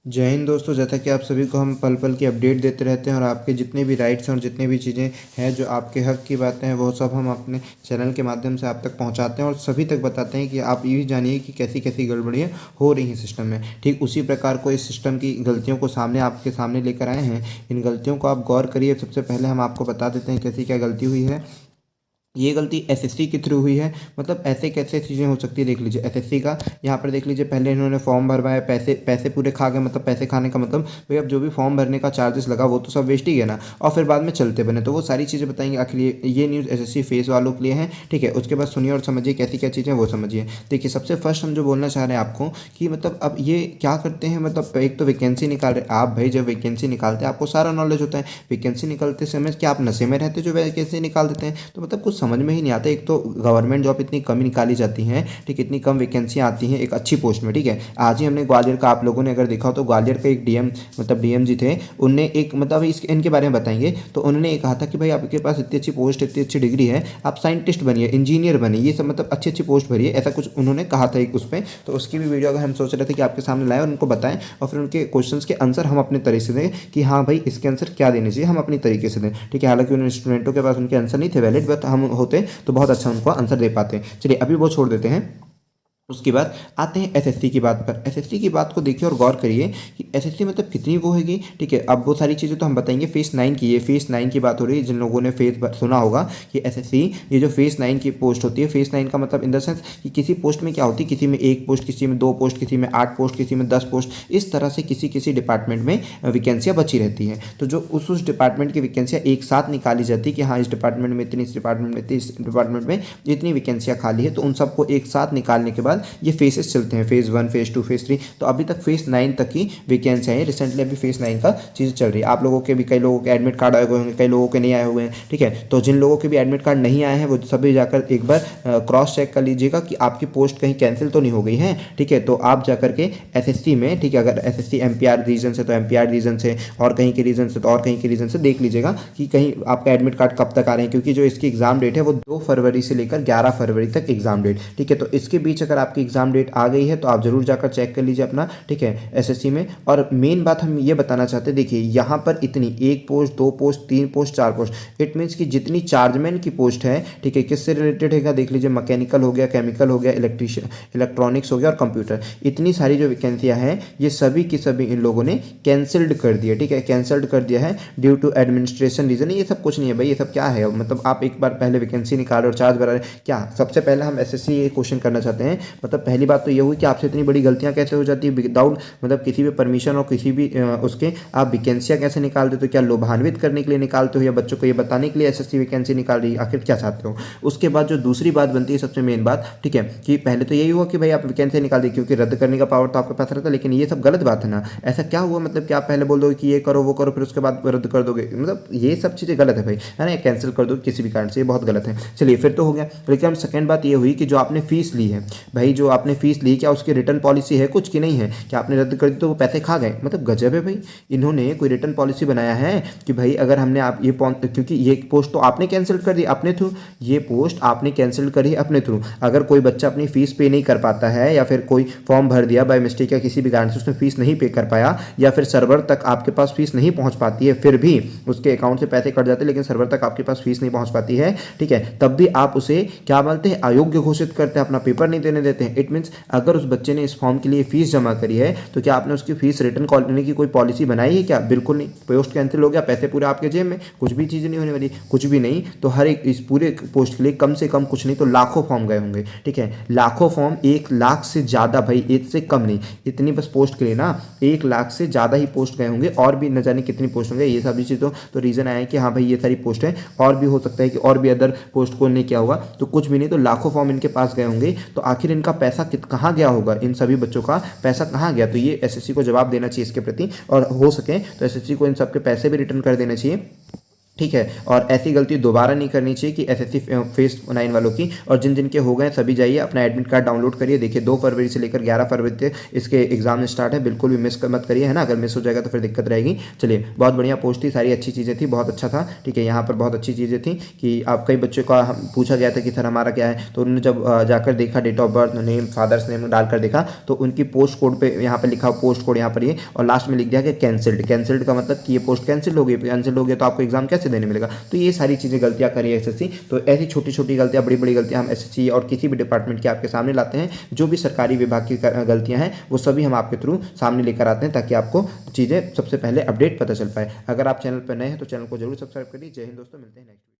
जय हिंद दोस्तों। जैसा कि आप सभी को हम पल पल की अपडेट देते रहते हैं और आपके जितने भी राइट्स हैं और जितने भी चीज़ें हैं जो आपके हक की बातें हैं वो सब हम अपने चैनल के माध्यम से आप तक पहुंचाते हैं और सभी तक बताते हैं कि आप ये भी जानिए कि कैसी कैसी गड़बड़ियाँ हो रही हैं सिस्टम में। ठीक उसी प्रकार को इस सिस्टम की गलतियों को आपके सामने लेकर आए हैं। इन गलतियों को आप गौर करिए। सबसे पहले हम आपको बता देते हैं कैसी क्या गलती हुई है। ये गलती एसएससी के थ्रू हुई है। मतलब ऐसे कैसे चीज़ें हो सकती है, देख लीजिए एसएससी का यहाँ पर देख लीजिए। पहले इन्होंने फॉर्म भरवाया, पैसे पैसे पूरे खा गए। मतलब पैसे खाने का मतलब भाई अब जो भी फॉर्म भरने का चार्जेस लगा वो तो सब वेस्ट ही गया ना। और फिर बाद में चलते बने तो वो सारी चीज़ें बताएंगे। आखिर ये न्यूज़ एसएससी फेस वालों के लिए है, ठीक है। उसके बाद सुनिए और समझिए कैसी क्या चीज़ें वो समझिए। देखिए सबसे फर्स्ट हम जो बोलना चाह रहे हैं आपको कि मतलब अब ये क्या करते हैं। मतलब एक तो वैकेंसी निकाल रहे आप भाई, जब वैकेंसी निकालते हैं आपको सारा नॉलेज होता है। वैकेंसी निकलते समय क्या आप नशे में रहते जो वैकेंसी निकाल देते हैं? तो मतलब कुछ समझ में ही नहीं आता। एक तो गवर्नमेंट जॉब इतनी कम निकाली जाती हैं, ठीक, इतनी कम वैकेंसियाँ आती हैं एक अच्छी पोस्ट में, ठीक है। आज ही हमने ग्वालियर का, आप लोगों ने अगर देखा हो तो ग्वालियर का एक डीएम मतलब डीएम जी थे, उनने एक मतलब इनके बारे में बताएंगे तो उन्होंने ये कहा था कि भाई आपके पास इतनी अच्छी पोस्ट, इतनी अच्छी डिग्री है, आप साइंटिस्ट बनिए, इंजीनियर बनिए, ये सब मतलब अच्छी अच्छी पोस्ट भरिए, ऐसा कुछ उन्होंने कहा था एक उस पर। तो उसकी भी वीडियो अगर हम सोच रहे थे कि आपके सामने लाएं और उनको बताएं और फिर उनके क्वेश्चंस के आंसर हम अपने तरीके से दें कि हाँ भाई इसके आंसर क्या देने चाहिए, हम अपनी तरीके से दें, ठीक है। हालांकि उन स्टूडेंटों के पास उनके आंसर नहीं थे वैलिड, बट हम होते तो बहुत अच्छा उनको आंसर दे पाते हैं। चलिए अभी वो छोड़ देते हैं। उसके बाद आते हैं एसएससी की बात पर। एसएससी की बात को देखिए और गौर करिए कि एसएससी मतलब कितनी वो हैगी, ठीक है। अब वो सारी चीज़ें तो हम बताएंगे। फेस 9 की, ये फेस 9 की बात हो रही है। जिन लोगों ने फेस सुना होगा कि एसएससी ये जो फेस 9 की पोस्ट होती है, फेस 9 का मतलब इन द सेंस कि किसी पोस्ट में क्या होती है, किसी में 1 पोस्ट, किसी में 2 पोस्ट, किसी में 8 पोस्ट, किसी में 10 पोस्ट, इस तरह से किसी किसी डिपार्टमेंट में वैकेंसियाँ बची रहती हैं। तो जो उस डिपार्टमेंट की वैकेंसियाँ एक साथ निकाली जाती है कि हाँ इस डिपार्टमेंट में इतनी, इस डिपार्टमेंट में इतनी, इस डिपार्टमेंट में इतनी वैकेंसियाँ खाली है, तो उन सबको एक साथ निकालने के बाद ये फेसेस चलते हैं, फेज़ 1, फेज़ 2, फेज़ 3। तो अभी तक फेज़ 9 तक की वैकेंसी है। रिसेंटली अभी फेज़ 9 का चीज़ चल रही है। आप लोगों के भी, कई लोगों के एडमिट कार्ड आए हुए होंगे, कई लोगों के नहीं आए हुए हैं, ठीक है। तो जिन लोगों के भी एडमिट कार्ड नहीं आए हैं वो सभी जाकर एक बार क्रॉस चेक कर लीजिएगा कि आपकी पोस्ट कहीं कैंसिल तो नहीं हो गई है, ठीक है। तो आप जाकर के एसएससी में, ठीक है, अगर एसएससी एमपीआर रीजन से तो एमपीआर रीजन से, और कहीं के रीजन से तो और कहीं के रीजन से देख लीजिएगा कि कहीं आपका एडमिट कार्ड कब तक आ रहे हैं। क्योंकि जो इसकी एग्जाम डेट है वो 2 फरवरी से लेकर 11 फरवरी तक एग्जाम डेट, ठीक है। तो इसके बीच अगर आपकी एग्जाम डेट आ गई है तो आप जरूर जाकर चेक कर लीजिए अपना, ठीक है, एसएससी में। और मेन बात हम ये बताना चाहते हैं, देखिए यहाँ पर इतनी 1 post, 2 post, 3 post, 4 post, it means कि जितनी चार्जमैन की पोस्ट है, ठीक है, किससे रिलेटेड है देख लीजिए। मैकेनिकल हो गया, केमिकल हो गया, इलेक्ट्रिशियन, इलेक्ट्रॉनिक्स हो गया और कंप्यूटर, इतनी सारी जो वैकेंसियाँ हैं ये सभी की सभी इन लोगों ने कैंसल्ड कर दिया, ठीक है, कैंसल्ड कर दिया है ड्यू टू एडमिनिस्ट्रेशन रीजन। ये सब कुछ नहीं है भाई, ये सब क्या है? मतलब आप एक बार पहले वैकेंसी निकाल रहे और चार्ज भरा रहे क्या? सबसे पहले हम एसएससी ये क्वेश्चन करना चाहते हैं। मतलब पहली बात तो ये हुई कि आपसे इतनी बड़ी गलतियां कैसे हो जाती है विदाउट मतलब किसी भी परमिशन और किसी भी उसके आप वैकेंसियां कैसे निकाल देते हो? क्या लोभान्वित करने के लिए निकालते हो या बच्चों को ये बताने के लिए एसएससी वैकेंसी निकाल रही है? आखिर क्या चाहते हो? उसके बाद जो दूसरी बात बनती है, सबसे मेन बात, ठीक है, कि पहले तो यही हुआ कि भाई आप वैकेंसी निकाल दी क्योंकि रद्द करने का पावर तो आपके पास रहता है। लेकिन ये सब गलत बात है ना। ऐसा क्या हुआ मतलब कि आप पहले बोल दोगे कि ये करो वो करो, फिर उसके बाद रद्द कर दोगे? मतलब ये सब चीज़ें गलत है भाई, है ना। कैंसिल कर दो किसी भी कारण से, ये बहुत गलत है। चलिए फिर तो हो गया। लेकिन सेकंड बात ये हुई कि जो आपने फीस ली है भाई, जो आपने फीस ली, क्या उसकी रिटर्न पॉलिसी है कुछ की नहीं है? क्या आपने रद्द कर दी तो वो पैसे खा गए? मतलब गजब है भाई। इन्होंने कोई रिटर्न पॉलिसी बनाया है कि भाई अगर हमने आप ये क्योंकि ये पोस्ट तो आपने कैंसिल कर दी अपने थ्रू, ये पोस्ट आपने कैंसिल करी अपने थ्रू। अगर कोई बच्चा अपनी फीस पे नहीं कर पाता है या फिर कोई फॉर्म भर दिया बाय मिस्टेक या किसी भी कारण से उसने फीस नहीं पे कर पाया या फिर सर्वर तक आपके पास फीस नहीं पहुंच पाती है, फिर भी उसके अकाउंट से पैसे कट जाते हैं लेकिन सर्वर तक आपके पास फीस नहीं पहुंच पाती है, ठीक है, तब भी आप उसे क्या बोलते हैं, अयोग्य घोषित करते हैं, अपना पेपर नहीं देने देते हैं। इट मीन्स अगर उस बच्चे ने इस फॉर्म के लिए फीस जमा करी है तो क्या आपने उसकी फीस रिटर्न करने की कोई पॉलिसी बनाई है क्या? बिल्कुल नहीं। पोस्ट कैंसिल हो गया, पैसे पूरे आपके जेब में, कुछ भी चीज़ नहीं होने वाली, कुछ भी नहीं। तो हर एक इस पूरे पोस्ट के लिए कम से कम कुछ नहीं तो लाखों फॉर्म गए होंगे, ठीक है, लाखों फॉर्म, 1 लाख से ज़्यादा भाई, 1 से कम नहीं, इतनी बस पोस्ट के लिए ना 1 लाख से ज़्यादा ही पोस्ट गए होंगे। और भी न जाने कितनी पोस्ट होंगे। ये सभी चीज़ों तो रीज़न आया है कि हाँ भाई ये सारी पोस्ट है, और भी हो सकता है कि और भी अदर पोस्ट को नहीं किया होगा। तो कुछ भी नहीं तो लाखों फॉर्म इनके पास गए होंगे। तो आखिर इनका पैसा कहाँ गया होगा? इन सभी बच्चों का पैसा कहाँ गया? तो ये एसएससी को जवाब देना चाहिए इसके प्रति, और हो सके तो एसएससी को इन सब के पैसे भी रिटर्न कर देने चाहिए। ठीक है। और ऐसी गलती दोबारा नहीं करनी चाहिए कि एसएससी फेज 9 वालों की। और जिन जिनके हो गए सभी जाइए अपना एडमिट कार्ड डाउनलोड करिए। देखिए 2 फरवरी से लेकर 11 फरवरी तक इसके एग्जाम स्टार्ट है, बिल्कुल भी मिस मत करिए, है ना। अगर मिस हो जाएगा तो फिर दिक्कत रहेगी। चलिए, बहुत बढ़िया पोस्ट थी, सारी अच्छी चीज़ें थी, बहुत अच्छा था। ठीक है, यहाँ पर बहुत अच्छी चीज़ें थी कि आप कई बच्चों का पूछा गया था कि सर हमारा क्या है, तो उन्होंने जब जाकर देखा, date of birth name father's name डालकर देखा तो उनकी पोस्ट कोड पे यहाँ पर लिखा, पोस्ट कोड यहाँ पर ये, और लास्ट में लिख दिया कि कैंसिल्ड। कैंसिल्ड का मतलब कि ये पोस्ट कैंसिल हो गई। कैंसिल हो गया तो आपको एग्जाम कैसे देने मिलेगा। तो ये सारी चीज़ें गलतियां करी है एसएससी। तो ऐसी छोटी छोटी गलतियां, बड़ी बड़ी गलतियां हम एसएससी और किसी भी डिपार्टमेंट के आपके सामने लाते हैं। जो भी सरकारी विभाग की गलतियां हैं वो सभी हम आपके थ्रू सामने लेकर आते हैं, ताकि आपको चीज़ें सबसे पहले अपडेट पता चल पाए। अगर आप चैनल पर नए हैं तो चैनल को जरूर सब्सक्राइब करिए। जय हिंद दोस्तों, मिलते हैं नेक्स्ट।